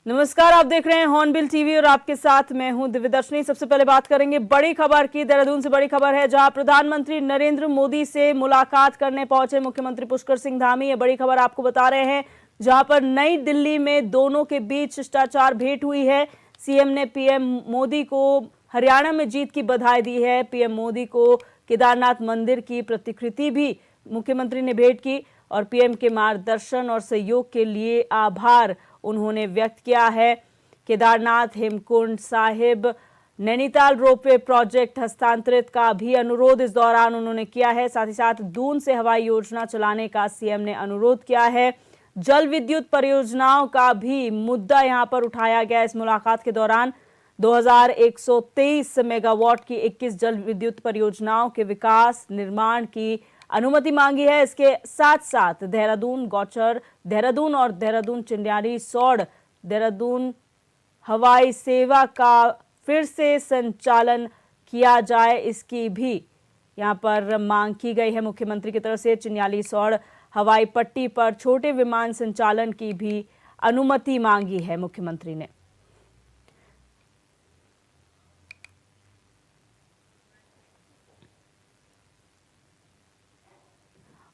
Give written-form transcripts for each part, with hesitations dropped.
नमस्कार, आप देख रहे हैं हॉर्नबिल टीवी और आपके साथ मैं हूं दिव्यदर्शनी। सबसे पहले बात करेंगे बड़ी खबर की। देहरादून से बड़ी खबर है, जहां प्रधानमंत्री नरेंद्र मोदी से मुलाकात करने पहुंचे मुख्यमंत्री पुष्कर सिंह धामी। ये बड़ी खबर आपको बता रहे हैं, जहां पर नई दिल्ली में दोनों के बीच शिष्टाचार भेंट हुई है। सीएम ने पीएम मोदी को हरियाणा में जीत की बधाई दी है। पीएम मोदी को केदारनाथ मंदिर की प्रतिकृति भी मुख्यमंत्री ने भेंट की और पीएम के मार्गदर्शन और सहयोग के लिए आभार उन्होंने व्यक्त किया है। केदारनाथ, हेमकुंड साहिब, नैनीताल रोपवे प्रोजेक्ट हस्तांतरित का भी अनुरोध इस दौरान उन्होंने किया है। साथ ही साथ दून से हवाई योजना चलाने का सीएम ने अनुरोध किया है। जल विद्युत परियोजनाओं का भी मुद्दा यहां पर उठाया गया इस मुलाकात के दौरान। 2123 मेगावाट की 21 जल विद्युत परियोजनाओं के विकास निर्माण की अनुमति मांगी है। इसके साथ साथ देहरादून गौचर, देहरादून और देहरादून चिन्याली सौड़ देहरादून हवाई सेवा का फिर से संचालन किया जाए, इसकी भी यहां पर मांग की गई है मुख्यमंत्री की तरफ से। चिन्याली सौड़ हवाई पट्टी पर छोटे विमान संचालन की भी अनुमति मांगी है मुख्यमंत्री ने।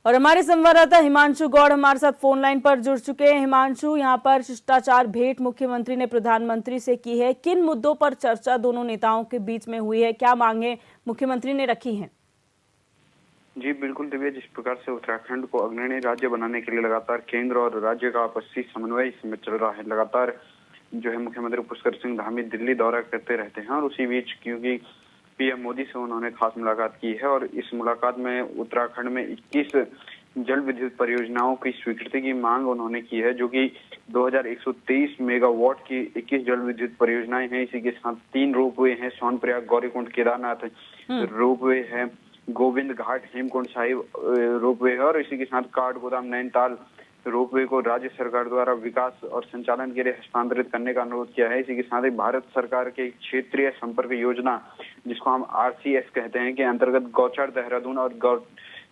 और हमारे संवाददाता हिमांशु गौड़ हमारे साथ फोन लाइन पर जुड़ चुके हैं। हिमांशु, यहाँ पर शिष्टाचार भेंट मुख्यमंत्री ने प्रधानमंत्री से की है। किन मुद्दों पर चर्चा दोनों नेताओं के बीच में हुई है, क्या मांगे मुख्यमंत्री ने रखी हैं? जी बिल्कुल दिव्या, जिस प्रकार से उत्तराखंड को अग्रणी राज्य बनाने के लिए लगातार केंद्र और राज्य का आपसी समन्वय इसमें चल रहा है। लगातार जो है मुख्यमंत्री पुष्कर सिंह धामी दिल्ली दौरा करते रहते हैं और उसी बीच क्योंकि पीएम मोदी से उन्होंने खास मुलाकात की है और इस मुलाकात में उत्तराखंड में 21 जल विद्युत परियोजनाओं की स्वीकृति की मांग उन्होंने की है, जो कि 2123 मेगावाट की 21 जल विद्युत परियोजनाएं हैं। इसी के साथ 3 रोपवे हैं, सोनप्रयाग, गौरीकुंड, केदारनाथ रोपवे है, गोविंद घाट, हेमकुंड साहिब रोपवे है और इसी के साथ काठगोदाम, नैनीताल रोपवे को राज्य सरकार द्वारा विकास और संचालन के लिए हस्तांतरित करने का अनुरोध किया है। इसी के साथ ही भारत सरकार के क्षेत्रीय संपर्क योजना, जिसको हम आरसीएस कहते हैं, के अंतर्गत गौचर देहरादून और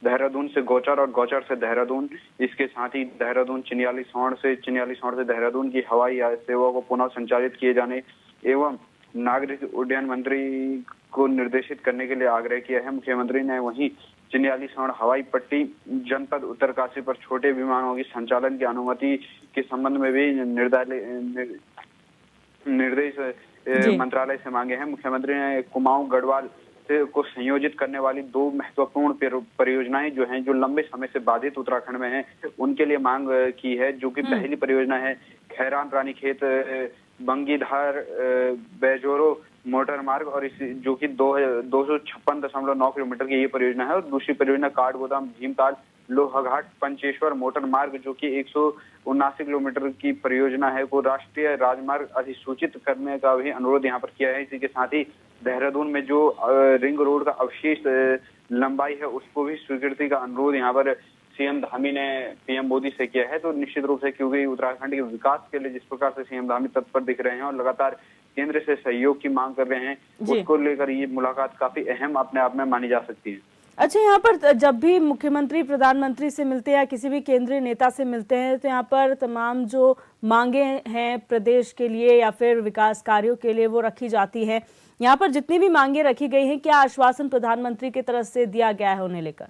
देहरादून से गौचर और गौचर से देहरादून, इसके साथ ही देहरादून चिन्याली सौड़ से देहरादून की हवाई सेवा को पुनः संचालित किए जाने एवं नागरिक उड्डयन मंत्री को निर्देशित करने के लिए आग्रह किया है मुख्यमंत्री ने। वहीं चिन्याली सौड़ हवाई पट्टी जनपद उत्तरकाशी पर छोटे विमानों की संचालन की अनुमति के संबंध में भी निर्देश मंत्रालय से मांगे हैं। मुख्यमंत्री ने कुमाऊं गढ़वाल को संयोजित करने वाली 2 महत्वपूर्ण परियोजनाएं जो हैं, जो लंबे समय से बाधित उत्तराखंड में हैं, उनके लिए मांग की है। जो कि पहली परियोजना है खैरान रानीखेत बंगीधार बेजोरो मोटर मार्ग और इस जो कि 256.9 किलोमीटर की ये परियोजना है और दूसरी परियोजना काठगोदाम भीमताल लोहाघाट पंचेश्वर मोटर मार्ग, जो कि 179 किलोमीटर की परियोजना है, को राष्ट्रीय राजमार्ग अधिसूचित करने का भी अनुरोध यहाँ पर किया है। इसी के साथ ही देहरादून में जो रिंग रोड का अवशेष लंबाई है, उसको भी स्वीकृति का अनुरोध यहाँ पर सीएम धामी ने पीएम मोदी से किया है। तो निश्चित रूप से क्योंकि उत्तराखंड के विकास के लिए जिस प्रकार से सीएम धामी तत्पर दिख रहे हैं और लगातार केंद्र से सहयोग की मांग कर रहे हैं, उसको लेकर ये मुलाकात काफी अहम अपने आप में मानी जा सकती है। अच्छा, यहाँ पर जब भी मुख्यमंत्री प्रधानमंत्री से मिलते हैं या किसी भी केंद्रीय नेता से मिलते हैं, तो यहाँ पर तमाम जो मांगे हैं प्रदेश के लिए या फिर विकास कार्यों के लिए वो रखी जाती है। यहाँ पर जितनी भी मांगे रखी गई हैं, क्या आश्वासन प्रधानमंत्री की तरफ से दिया गया है उन्हें लेकर?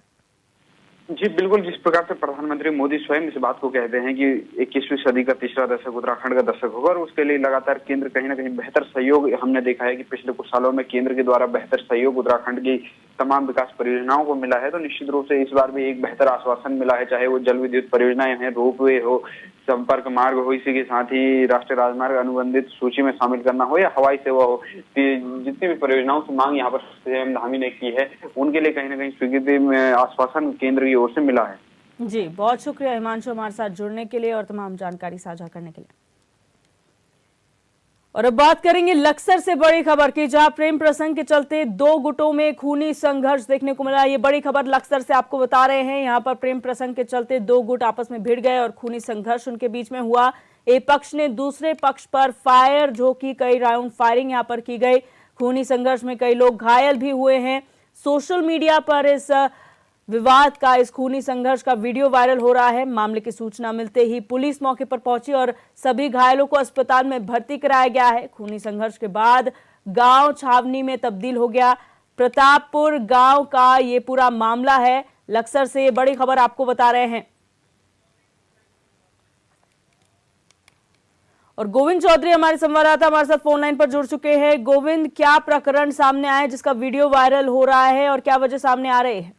जी बिल्कुल, जिस प्रकार से प्रधानमंत्री मोदी स्वयं इस बात को कहते हैं कि 21वीं सदी का तीसरा दशक उत्तराखंड का दशक होगा और उसके लिए लगातार केंद्र कहीं ना कहीं बेहतर सहयोग, हमने देखा है कि पिछले कुछ सालों में केंद्र के द्वारा बेहतर सहयोग उत्तराखंड की तमाम विकास परियोजनाओं को मिला है। तो निश्चित रूप से इस बार भी एक बेहतर आश्वासन मिला है, चाहे वो जल विद्युत परियोजनाएं हैं, रोपवे हो, संपर्क मार्ग हो, इसी के साथ ही राष्ट्रीय राजमार्ग अनुबंधित सूची में शामिल करना हो या हवाई सेवा हो। जितनी भी परियोजनाओं की मांग यहाँ पर सीएम धामी ने की है, उनके लिए कहीं ना कहीं स्वीकृति में आश्वासन केंद्र की ओर से मिला है। जी, बहुत शुक्रिया हिमांशु हमारे साथ जुड़ने के लिए और तमाम जानकारी साझा करने के लिए। और अब बात करेंगे लक्सर से बड़ी खबर की, जहां प्रेम प्रसंग के चलते 2 गुटों में खूनी संघर्ष देखने को मिला। ये बड़ी खबर लक्सर से आपको बता रहे हैं। यहां पर प्रेम प्रसंग के चलते 2 गुट आपस में भिड़ गए और खूनी संघर्ष उनके बीच में हुआ। एक पक्ष ने दूसरे पक्ष पर फायर झोंकी, कई राउंड फायरिंग यहां पर की गई। खूनी संघर्ष में कई लोग घायल भी हुए हैं। सोशल मीडिया पर इस विवाद का, इस खूनी संघर्ष का वीडियो वायरल हो रहा है। मामले की सूचना मिलते ही पुलिस मौके पर पहुंची और सभी घायलों को अस्पताल में भर्ती कराया गया है। खूनी संघर्ष के बाद गांव छावनी में तब्दील हो गया। प्रतापपुर गांव का ये पूरा मामला है। लक्सर से ये बड़ी खबर आपको बता रहे हैं। और गोविंद चौधरी हमारे संवाददाता हमारे साथ फोन लाइन पर जुड़ चुके हैं। गोविंद, क्या प्रकरण सामने आया जिसका वीडियो वायरल हो रहा है और क्या वजह सामने आ रही है?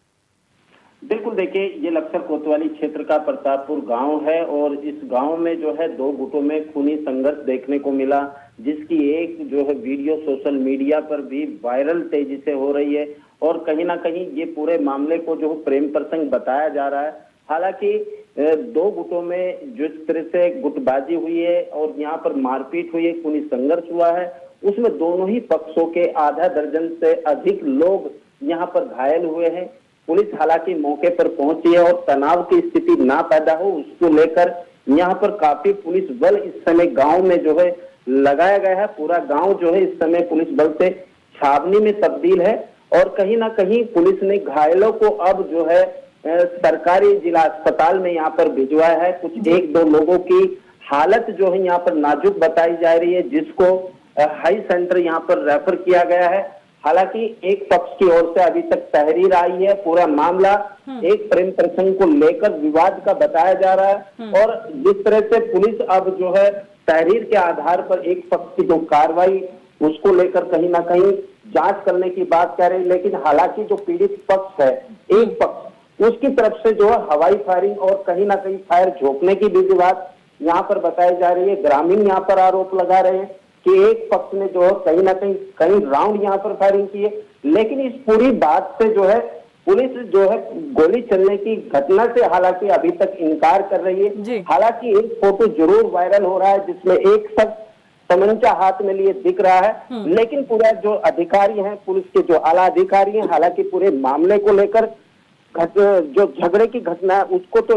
बिल्कुल, देखिए, ये लक्सर कोतवाली क्षेत्र का प्रतापपुर गांव है और इस गांव में जो है दो गुटों में खूनी संघर्ष देखने को मिला, जिसकी एक जो है वीडियो सोशल मीडिया पर भी वायरल तेजी से हो रही है। और कहीं ना कहीं ये पूरे मामले को जो प्रेम प्रसंग बताया जा रहा है। हालांकि दो गुटों में जिस तरह से गुटबाजी हुई है और यहाँ पर मारपीट हुई है, खूनी संघर्ष हुआ है, उसमें दोनों ही पक्षों के आधा दर्जन से अधिक लोग यहाँ पर घायल हुए हैं। पुलिस हालांकि मौके पर पहुंची है और तनाव की स्थिति ना पैदा हो उसको लेकर यहाँ पर काफी पुलिस बल इस समय गांव में जो है लगाया गया है। पूरा गांव जो है इस समय पुलिस बल से छावनी में तब्दील है और कहीं ना कहीं पुलिस ने घायलों को अब जो है सरकारी जिला अस्पताल में यहाँ पर भिजवाया है। कुछ एक दो लोगों की हालत जो है यहाँ पर नाजुक बताई जा रही है, जिसको हाई सेंटर यहाँ पर रेफर किया गया है। हालांकि एक पक्ष की ओर से अभी तक तहरीर आई है। पूरा मामला एक प्रेम प्रसंग को लेकर विवाद का बताया जा रहा है और जिस तरह से पुलिस अब जो है तहरीर के आधार पर एक पक्ष की जो कार्रवाई उसको लेकर कहीं ना कहीं जांच करने की बात कर रही है। लेकिन हालांकि जो पीड़ित पक्ष है, एक पक्ष, उसकी तरफ से जो है हवाई फायरिंग और कहीं ना कहीं फायर झोंकने की भी बात यहाँ पर बताई जा रही है। ग्रामीण यहाँ पर आरोप लगा रहे हैं कि एक पक्ष ने जो है कहीं ना कहीं राउंड यहाँ पर फायरिंग की है। लेकिन इस पूरी बात से जो है पुलिस जो है गोली चलने की घटना से हालांकि अभी तक इनकार कर रही है। हालांकि एक फोटो जरूर वायरल हो रहा है जिसमें एक शख्स तमंचा हाथ में लिए दिख रहा है। लेकिन पूरा जो अधिकारी हैं, पुलिस के जो आला अधिकारी हैं, हालांकि पूरे मामले को लेकर जो झगड़े की घटना है उसको तो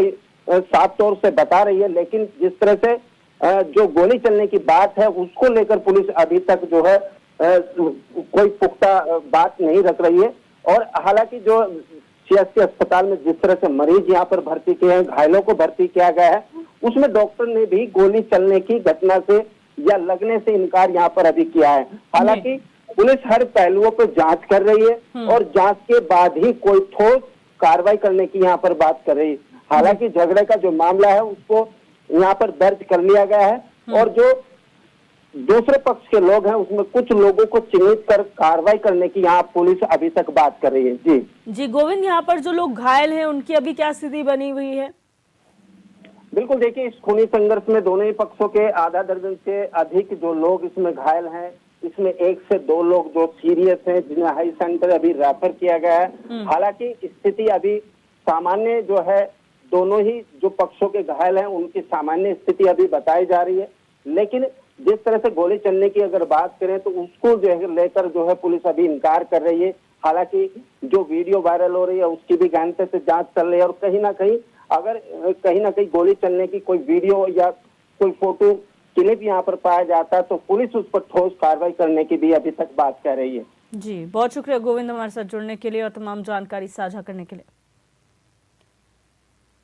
साफ तौर से बता रही है, लेकिन जिस तरह से जो गोली चलने की बात है उसको लेकर पुलिस अभी तक जो है कोई पुख्ता बात नहीं रख रही है। और हालांकि जो सीएससी अस्पताल में जिस तरह से मरीज यहाँ पर भर्ती किए हैं, घायलों को भर्ती किया गया है, उसमें डॉक्टर ने भी गोली चलने की घटना से या लगने से इनकार यहाँ पर अभी किया है। हालांकि पुलिस हर पहलुओं पर जांच कर रही है और जांच के बाद ही कोई ठोस कार्रवाई करने की यहाँ पर बात कर रही है। हालांकि झगड़े का जो मामला है उसको यहाँ पर दर्ज कर लिया गया है और जो दूसरे पक्ष के लोग हैं उसमें कुछ लोगों को चिन्हित कर कार्रवाई करने की यहाँ पुलिस अभी तक बात कर रही है। जी गोविंद, यहाँ पर जो लोग घायल हैं उनकी अभी क्या स्थिति बनी हुई है? बिल्कुल, देखिए, इस खूनी संघर्ष में दोनों ही पक्षों के आधा दर्जन से अधिक जो लोग इसमें घायल हैं, इसमें एक से दो लोग जो सीरियस हैं जिन्हें हाई सेंटर अभी रेफर किया गया है। हालांकि स्थिति अभी सामान्य जो है, दोनों ही जो पक्षों के घायल हैं उनकी सामान्य स्थिति अभी बताई जा रही है। लेकिन जिस तरह से गोली चलने की अगर बात करें तो उसको जो है लेकर जो है पुलिस अभी इनकार कर रही है। हालांकि जो वीडियो वायरल हो रही है उसकी भी गहनता से जांच चल रही है और कहीं ना कहीं अगर कहीं ना कहीं गोली चलने की कोई वीडियो या कोई फोटो क्लिप यहाँ पर पाया जाता है तो पुलिस उस पर ठोस कार्रवाई करने की भी अभी तक बात कर रही है। जी, बहुत शुक्रिया गोविंद हमारे साथ जुड़ने के लिए और तमाम जानकारी साझा करने के लिए।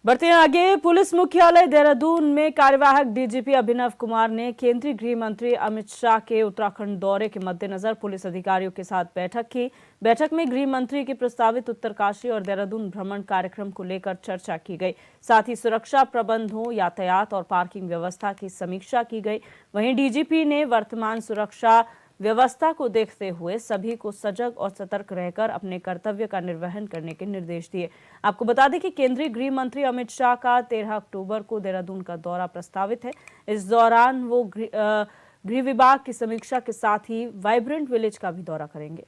बढ़ते हैं आगे। पुलिस मुख्यालय देहरादून में कार्यवाहक डीजीपी अभिनव कुमार ने केंद्रीय गृह मंत्री अमित शाह के उत्तराखंड दौरे के मद्देनजर पुलिस अधिकारियों के साथ बैठक की। बैठक में गृह मंत्री के प्रस्तावित उत्तरकाशी और देहरादून भ्रमण कार्यक्रम को लेकर चर्चा की गई। साथ ही सुरक्षा प्रबंधों, यातायात और पार्किंग व्यवस्था की समीक्षा की गई। वहीं डीजीपी ने वर्तमान सुरक्षा व्यवस्था को देखते हुए सभी को सजग और सतर्क रहकर अपने कर्तव्य का निर्वहन करने के निर्देश दिए। आपको बता दें कि केंद्रीय गृह मंत्री अमित शाह का 13 अक्टूबर को देहरादून का दौरा प्रस्तावित है। इस दौरान वो गृह विभाग की समीक्षा के साथ ही वाइब्रेंट विलेज का भी दौरा करेंगे।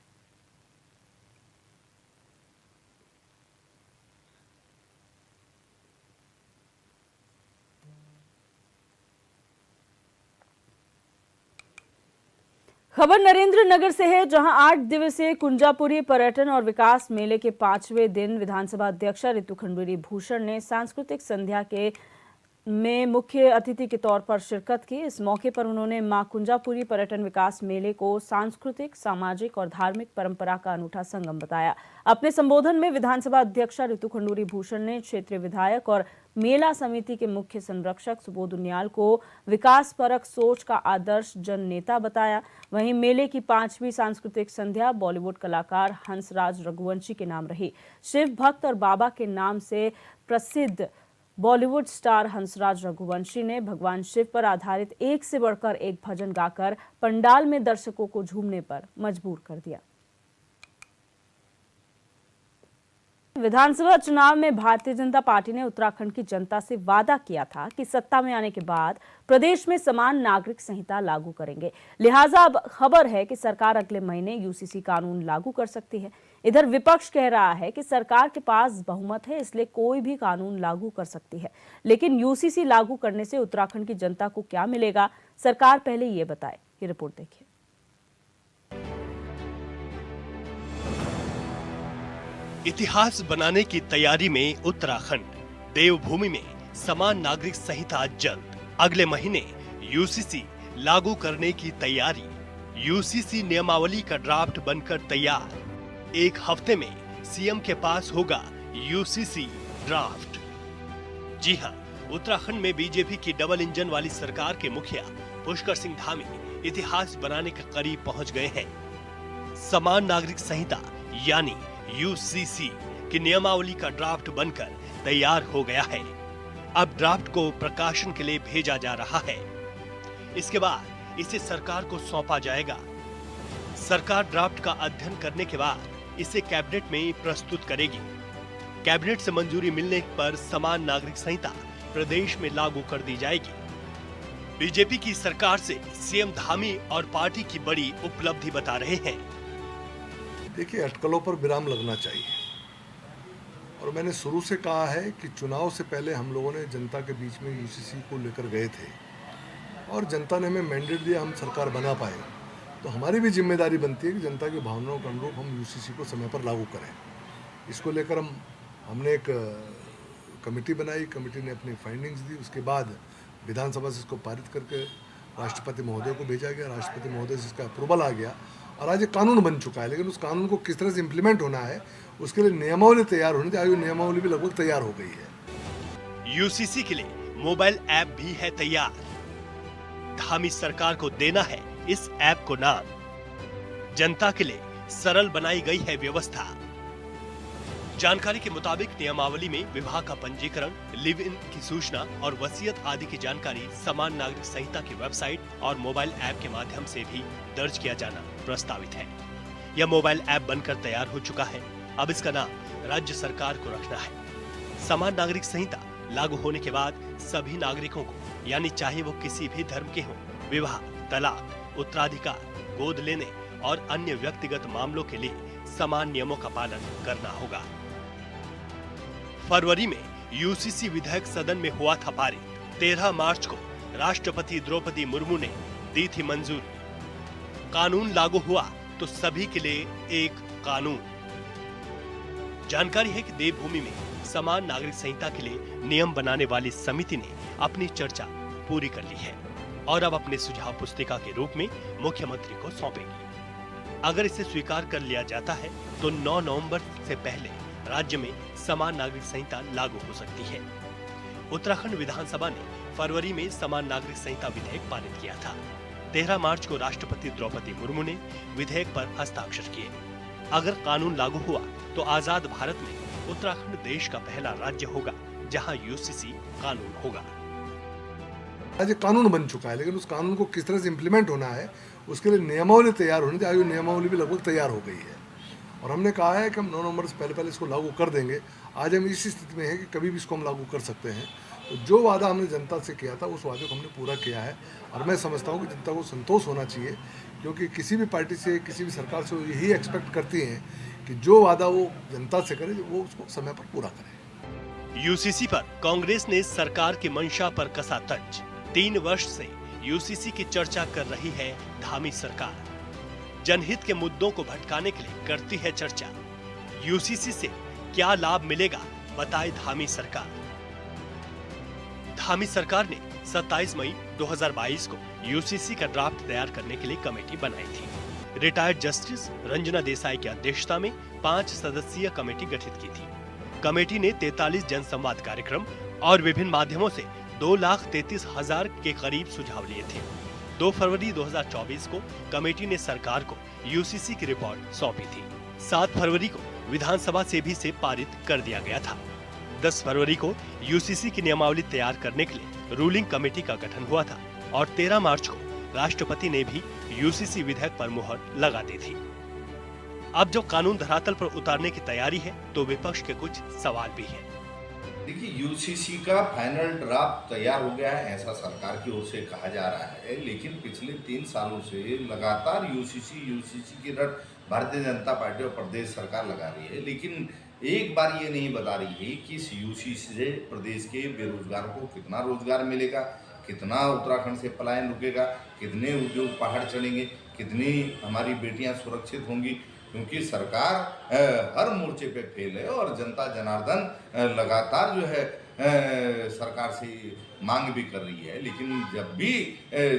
खबर नरेंद्र नगर से है, जहां 8 दिवसीय कुंजापुरी पर्यटन और विकास मेले के 5वें दिन विधानसभा अध्यक्ष ऋतु खंडूरी भूषण ने सांस्कृतिक संध्या के में मुख्य अतिथि के तौर पर शिरकत की। इस मौके पर उन्होंने मां कुंजापुरी पर्यटन विकास मेले को सांस्कृतिक, सामाजिक और धार्मिक परंपरा का अनूठा संगम बताया। अपने संबोधन में विधानसभा अध्यक्षा ऋतु खंडूरी भूषण ने क्षेत्रीय विधायक और मेला समिति के मुख्य संरक्षक सुबोध उनियाल को विकास परक सोच का आदर्श जन नेता बताया। वहीं मेले की 5वीं सांस्कृतिक संध्या बॉलीवुड कलाकार हंसराज रघुवंशी के नाम रही। शिव भक्त और बाबा के नाम से प्रसिद्ध बॉलीवुड स्टार हंसराज रघुवंशी ने भगवान शिव पर आधारित एक से बढ़कर एक भजन गाकर पंडाल में दर्शकों को झूमने पर मजबूर कर दिया। विधानसभा चुनाव में भारतीय जनता पार्टी ने उत्तराखंड की जनता से वादा किया था कि सत्ता में आने के बाद प्रदेश में समान नागरिक संहिता लागू करेंगे। लिहाजा अब खबर है कि सरकार अगले महीने यूसीसी कानून लागू कर सकती है। इधर विपक्ष कह रहा है कि सरकार के पास बहुमत है, इसलिए कोई भी कानून लागू कर सकती है। लेकिन यूसीसी लागू करने से उत्तराखंड की जनता को क्या मिलेगा, सरकार पहले ये बताए। ये रिपोर्ट देखिए। इतिहास बनाने की तैयारी में उत्तराखंड। देवभूमि में समान नागरिक संहिता जल्द। अगले महीने यूसीसी लागू करने की तैयारी। यूसीसी नियमावली का ड्राफ्ट बनकर तैयार। एक हफ्ते में सीएम के पास होगा यूसीसी ड्राफ्ट। जी हां, उत्तराखंड में बीजेपी की डबल इंजन वाली सरकार के मुखिया पुष्कर सिंह धामी इतिहास बनाने के करीब पहुंच गए हैं। समान नागरिक संहिता यानी यूसीसी की नियमावली का ड्राफ्ट बनकर तैयार हो गया है। अब ड्राफ्ट को प्रकाशन के लिए भेजा जा रहा है। इसके बाद इसे सरकार को सौंपा जाएगा। सरकार ड्राफ्ट का अध्ययन करने के बाद इसे कैबिनेट में प्रस्तुत करेगी। कैबिनेट से मंजूरी मिलने पर समान नागरिक संहिता प्रदेश में लागू कर दी जाएगी। बीजेपी की सरकार से सीएम धामी और पार्टी की बड़ी उपलब्धि बता रहे हैं। देखिए, अटकलों पर विराम लगना चाहिए और मैंने शुरू से कहा है कि चुनाव से पहले हम लोगों ने जनता के बीच में यूसीसी को लेकर गए थे और जनता ने हमें मैंडेट दिया, हम सरकार बना पाए। तो हमारी भी जिम्मेदारी बनती है कि जनता की भावनाओं के अनुरूप हम यूसीसी को समय पर लागू करें। इसको लेकर हमने एक कमेटी बनाई, कमेटी ने अपनी फाइंडिंग्स दी। उसके बाद विधानसभा से इसको पारित करके राष्ट्रपति महोदय को भेजा गया। राष्ट्रपति महोदय से इसका अप्रूवल आ गया और आज ये कानून बन चुका है। लेकिन उस कानून को किस तरह से इम्प्लीमेंट होना है, उसके लिए नियमावली तैयार होनी थी। आज नियमावली भी लगभग तैयार हो गई है। यूसीसी के लिए मोबाइल ऐप भी है तैयार। धामी सरकार को देना है इस ऐप को नाम। जनता के लिए सरल बनाई गई है व्यवस्था। जानकारी के मुताबिक नियमावली में विवाह का पंजीकरण, लिव इन की सूचना और वसीयत आदि की जानकारी समान नागरिक संहिता की वेबसाइट और मोबाइल ऐप के माध्यम से भी दर्ज किया जाना प्रस्तावित है। यह मोबाइल ऐप बनकर तैयार हो चुका है। अब इसका नाम राज्य सरकार को रखना है। समान नागरिक संहिता लागू होने के बाद सभी नागरिकों को, यानी चाहे वो किसी भी धर्म के हों, विवाह, तलाक, उत्तराधिकार, गोद लेने और अन्य व्यक्तिगत मामलों के लिए समान नियमों का पालन करना होगा। फरवरी में यूसीसी विधेयक सदन में हुआ था पारित। 13 मार्च को राष्ट्रपति द्रौपदी मुर्मू ने दी थी मंजूरी। कानून लागू हुआ तो सभी के लिए एक कानून। जानकारी है कि देवभूमि में समान नागरिक संहिता के लिए नियम बनाने वाली समिति ने अपनी चर्चा पूरी कर ली है और अब अपने सुझाव पुस्तिका के रूप में मुख्यमंत्री को सौंपेगी। अगर इसे स्वीकार कर लिया जाता है तो 9 नवंबर से पहले राज्य में समान नागरिक संहिता लागू हो सकती है। उत्तराखंड विधानसभा ने फरवरी में समान नागरिक संहिता विधेयक पारित किया था। 13 मार्च को राष्ट्रपति द्रौपदी मुर्मू ने विधेयक पर हस्ताक्षर किए। अगर कानून लागू हुआ तो आजाद भारत में उत्तराखंड देश का पहला राज्य होगा जहां यूसीसी कानून होगा। आज कानून बन चुका है, लेकिन उस कानून को किस तरह से इम्प्लीमेंट होना है, उसके लिए नियमावली तैयार होनी थी। आज नियमावली भी लगभग तैयार हो गई है और हमने कहा है कि हम 9 नवंबर से पहले इसको लागू कर देंगे। आज हम इसी स्थिति में है कि कभी भी इसको हम लागू कर सकते हैं। तो जो वादा हमने जनता से किया था उस वादे को हमने पूरा किया है और मैं समझता हूँ कि जनता को संतोष होना चाहिए, क्योंकि किसी भी पार्टी से, किसी भी सरकार से वो यही एक्सपेक्ट करती हैं कि जो वादा वो जनता से करे वो उसको समय पर पूरा करे। यूसीसी पर कांग्रेस ने सरकार की मंशा पर कसा तंज। 3 वर्ष से यूसीसी की चर्चा कर रही है धामी सरकार। जनहित के मुद्दों को भटकाने के लिए करती है चर्चा। यूसीसी से क्या लाभ मिलेगा, बताए धामी सरकार। धामी सरकार ने 27 मई 2022 को यूसीसी का ड्राफ्ट तैयार करने के लिए कमेटी बनाई थी। रिटायर्ड जस्टिस रंजना देसाई की अध्यक्षता में 5 सदस्यीय कमेटी गठित की थी। कमेटी ने 43 जनसंवाद कार्यक्रम और विभिन्न माध्यमों से 2,33,000 के करीब सुझाव लिए थे। 2 फरवरी 2024 को कमेटी ने सरकार को यूसीसी की रिपोर्ट सौंपी थी। 7 फरवरी को विधानसभा से पारित कर दिया गया था। 10 फरवरी को यूसीसी की नियमावली तैयार करने के लिए रूलिंग कमेटी का गठन हुआ था और 13 मार्च को राष्ट्रपति ने भी यूसीसी विधेयक पर मुहर लगा दी थी। अब जब कानून धरातल पर उतारने की तैयारी है तो विपक्ष के कुछ सवाल भी हैं। देखिए, यूसीसी का फाइनल ड्राफ्ट तैयार हो गया है ऐसा सरकार की ओर से कहा जा रहा है, लेकिन पिछले 3 सालों से लगातार यूसीसी की रट भारतीय जनता पार्टी और प्रदेश सरकार लगा रही है, लेकिन एक बार ये नहीं बता रही है कि इस यूसीसी से प्रदेश के बेरोजगारों को कितना रोजगार मिलेगा, कितना उत्तराखंड से पलायन रुकेगा, कितने उद्योग पहाड़ चढ़ेंगे, कितनी हमारी बेटियां सुरक्षित होंगी, क्योंकि सरकार हर मोर्चे पे फेल है और जनता जनार्दन लगातार जो है सरकार से मांग भी कर रही है। लेकिन जब भी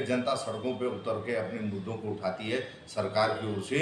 जनता सड़कों पे उतर के अपने मुद्दों को उठाती है, सरकार की ओर से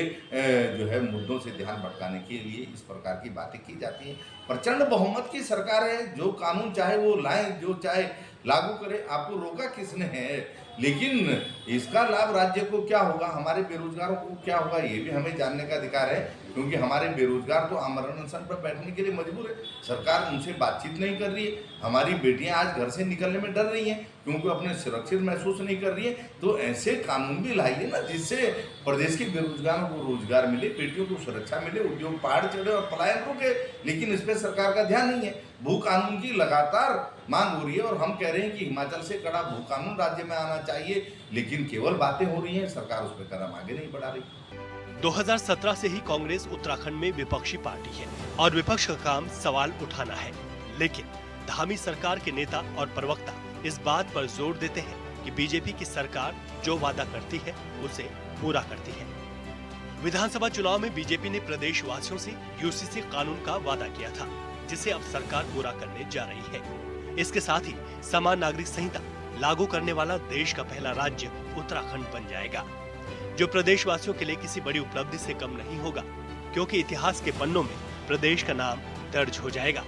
जो है मुद्दों से ध्यान भटकाने के लिए इस प्रकार की बातें की जाती हैं। प्रचंड बहुमत की सरकार है, जो कानून चाहे वो लाए, जो चाहे लागू करे, आपको रोका किसने है? लेकिन इसका लाभ राज्य को क्या होगा, हमारे बेरोजगारों को क्या होगा, ये भी हमें जानने का अधिकार है, क्योंकि हमारे बेरोजगार तो आमरण अनशन पर बैठने के लिए मजबूर है। सरकार उनसे बातचीत नहीं कर रही है। हमारी बेटियां आज घर से निकलने में डर रही हैं क्योंकि अपने सुरक्षित महसूस नहीं कर रही है। तो ऐसे कानून भी लाइए ना, जिससे प्रदेश के बेरोजगारों को रोजगार मिले, बेटियों को सुरक्षा मिले, उद्योग पहाड़ चढ़े और पलायन रुके। लेकिन इस पर सरकार का ध्यान नहीं है। भू कानून की लगातार मांग हो रही है और हम कह रहे हैं कि हिमाचल से कड़ा भू कानून राज्य में आना चाहिए, लेकिन केवल बातें हो रही हैं, सरकार उस पर कदम आगे नहीं बढ़ा रही। 2017 से ही कांग्रेस उत्तराखंड में विपक्षी पार्टी है और विपक्ष का काम सवाल उठाना है, लेकिन धामी सरकार के नेता और प्रवक्ता इस बात पर जोर देते हैं कि बीजेपी की सरकार जो वादा करती है उसे पूरा करती है। विधानसभा चुनाव में बीजेपी ने प्रदेशवासियों से यूसीसी कानून का वादा किया था, जिसे अब सरकार पूरा करने जा रही है। इसके साथ ही समान नागरिक संहिता लागू करने वाला देश का पहला राज्य उत्तराखंड बन जाएगा, जो प्रदेशवासियों के लिए किसी बड़ी उपलब्धि से कम नहीं होगा, क्योंकि इतिहास के पन्नों में प्रदेश का नाम दर्ज हो जाएगा।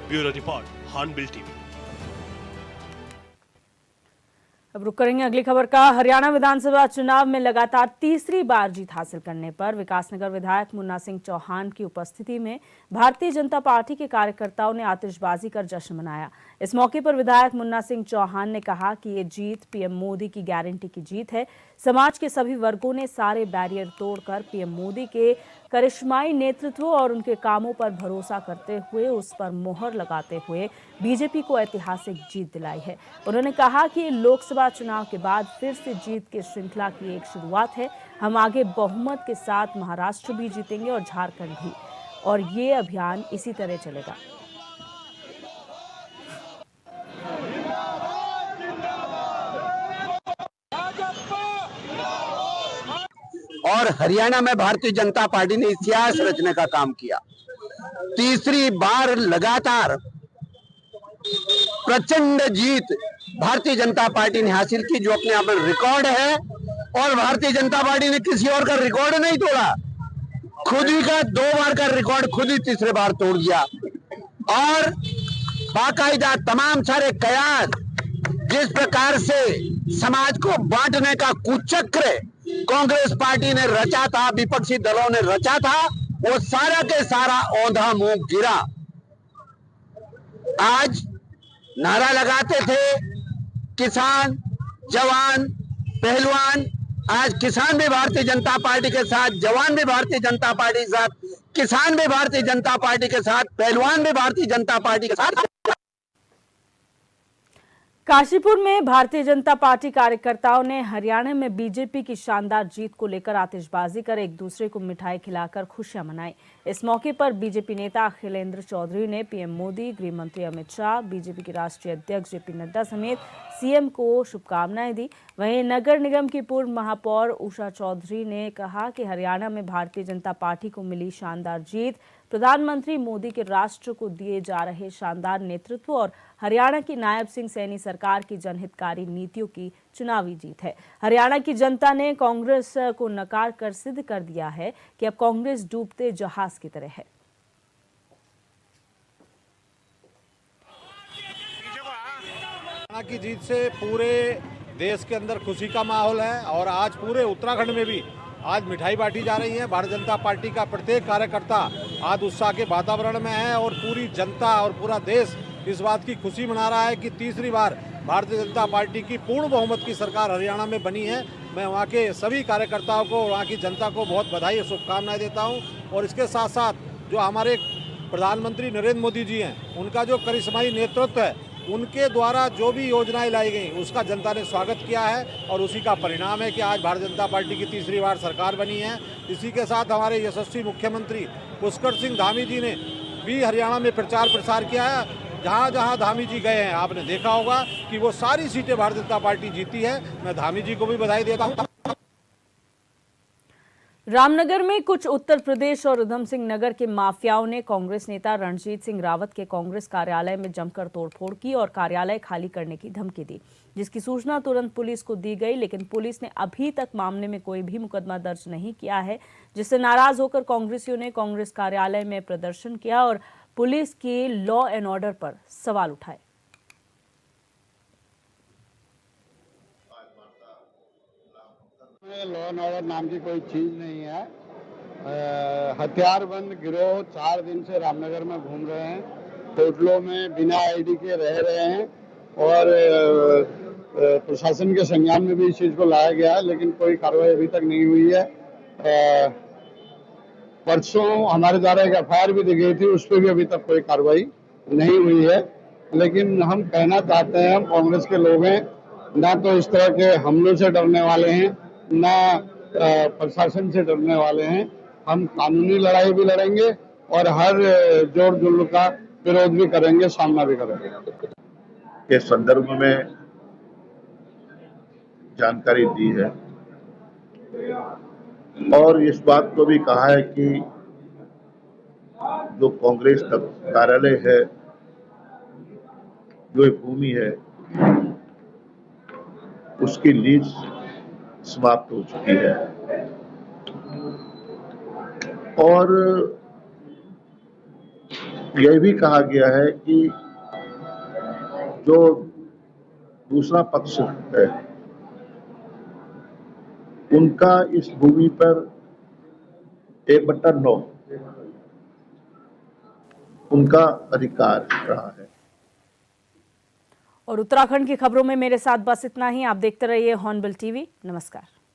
Bureau report, hornbill TV. अब रुक करेंगे अगली खबर का। हरियाणा विधानसभा चुनाव में लगातार तीसरी बार जीत हासिल करने पर विकासनगर विधायक मुन्ना सिंह चौहान की उपस्थिति में भारतीय जनता पार्टी के कार्यकर्ताओं ने आतिशबाजी कर जश्न मनाया। इस मौके पर विधायक मुन्ना सिंह चौहान ने कहा कि ये जीत पीएम मोदी की गारंटी की जीत है। समाज के सभी वर्गों ने सारे बैरियर तोड़कर पीएम मोदी के करिश्माई नेतृत्व और उनके कामों पर भरोसा करते हुए उस पर मोहर लगाते हुए बीजेपी को ऐतिहासिक जीत दिलाई है। उन्होंने कहा कि लोकसभा चुनाव के बाद फिर से जीत की श्रृंखला की एक शुरुआत है। हम आगे बहुमत के साथ महाराष्ट्र भी जीतेंगे और झारखंड भी, और ये अभियान इसी तरह चलेगा। और हरियाणा में भारतीय जनता पार्टी ने इतिहास रचने का काम किया। तीसरी बार लगातार प्रचंड जीत भारतीय जनता पार्टी ने हासिल की, जो अपने आप में रिकॉर्ड है। और भारतीय जनता पार्टी ने किसी और का रिकॉर्ड नहीं तोड़ा, खुद ही का 2 बार का रिकॉर्ड खुद ही तीसरे बार तोड़ दिया। और बाकायदा तमाम सारे कयास, जिस प्रकार से समाज को बांटने का कुचक्र कांग्रेस पार्टी ने रचा था, विपक्षी दलों ने रचा था, वो सारा के सारा औंधा मुंह गिरा। आज नारा लगाते थे किसान, जवान, पहलवान। आज किसान भी भारतीय जनता पार्टी के साथ, जवान भी भारतीय जनता पार्टी के साथ, किसान भी भारतीय जनता पार्टी के साथ, पहलवान भी भारतीय जनता पार्टी के साथ। काशीपुर में भारतीय जनता पार्टी कार्यकर्ताओं ने हरियाणा में बीजेपी की शानदार जीत को लेकर आतिशबाजी कर एक दूसरे को मिठाई खिलाकर खुशियां मनाई। इस मौके पर बीजेपी नेता अखिलेंद्र चौधरी ने पीएम मोदी, गृह मंत्री अमित शाह, बीजेपी के राष्ट्रीय अध्यक्ष जेपी नड्डा समेत सीएम को शुभकामनाएं दी। वहीं नगर निगम की पूर्व महापौर उषा चौधरी ने कहा कि हरियाणा में भारतीय जनता पार्टी को मिली शानदार जीत प्रधानमंत्री मोदी के राष्ट्र को दिए जा रहे शानदार नेतृत्व और हरियाणा की नायब सिंह सैनी सरकार की जनहितकारी नीतियों की चुनावी जीत है। हरियाणा की जनता ने कांग्रेस को नकार कर सिद्ध कर दिया है कि अब कांग्रेस डूबते जहाज की तरह है। हरियाणा की जीत से पूरे देश के अंदर खुशी का माहौल है और आज पूरे उत्तराखंड में भी आज मिठाई बांटी जा रही है। भारतीय जनता पार्टी का प्रत्येक कार्यकर्ता आज उत्साह के वातावरण में है और पूरी जनता और पूरा देश इस बात की खुशी मना रहा है कि तीसरी बार भारतीय जनता पार्टी की पूर्ण बहुमत की सरकार हरियाणा में बनी है। मैं वहाँ के सभी कार्यकर्ताओं को, वहाँ की जनता को बहुत बधाई और शुभकामनाएं देता हूँ। और इसके साथ साथ जो हमारे प्रधानमंत्री नरेंद्र मोदी जी हैं, उनका जो करिश्माई नेतृत्व है, उनके द्वारा जो भी योजनाएं लाई गई उसका जनता ने स्वागत किया है और उसी का परिणाम है कि आज भारतीय जनता पार्टी की तीसरी बार सरकार बनी है। इसी के साथ हमारे यशस्वी मुख्यमंत्री पुष्कर सिंह धामी जी ने भी हरियाणा में प्रचार प्रसार किया है। जहाँ जहाँ धामी जी गए हैं आपने देखा होगा कि वो सारी सीटें भारतीय जनता पार्टी जीती है। मैं धामी जी को भी बधाई देता हूँ। रामनगर में कुछ उत्तर प्रदेश और उधम सिंह नगर के माफियाओं ने कांग्रेस नेता रणजीत सिंह रावत के कांग्रेस कार्यालय में जमकर तोड़फोड़ की और कार्यालय खाली करने की धमकी दी, जिसकी सूचना तुरंत पुलिस को दी गई, लेकिन पुलिस ने अभी तक मामले में कोई भी मुकदमा दर्ज नहीं किया है, जिससे नाराज होकर कांग्रेसियों ने कांग्रेस कार्यालय में प्रदर्शन किया और पुलिस की लॉ एंड ऑर्डर पर सवाल उठाए। लॉ एंड ऑर्डर नाम की कोई चीज नहीं है। हथियारबंद गिरोह 4 दिन से रामनगर में घूम रहे हैं, होटलों में बिना आईडी के रह रहे हैं और प्रशासन के संज्ञान में भी इस चीज को लाया गया है, लेकिन कोई कार्रवाई अभी तक नहीं हुई है। परसों हमारे द्वारा एक एफआईआर भी दी गई थी, उस पर भी अभी तक कोई कार्रवाई नहीं हुई है। लेकिन हम कहना चाहते हैं, हम कांग्रेस के लोग हैं, ना तो इस तरह के हमलों से डरने वाले हैं, ना प्रशासन से डरने वाले हैं। हम कानूनी लड़ाई भी लड़ेंगे और हर जोर जुल्म का विरोध भी करेंगे, सामना भी करेंगे। के संदर्भ में जानकारी दी है और इस बात को भी कहा है कि जो कांग्रेस का कार्यालय है, जो भूमि है, उसकी लीज समाप्त हो चुकी है और यह भी कहा गया है कि जो दूसरा पक्ष है, उनका इस भूमि पर 1/9 उनका अधिकार रहा है। और उत्तराखंड की खबरों में मेरे साथ बस इतना ही। आप देखते रहिए हॉर्नबिल टीवी। नमस्कार।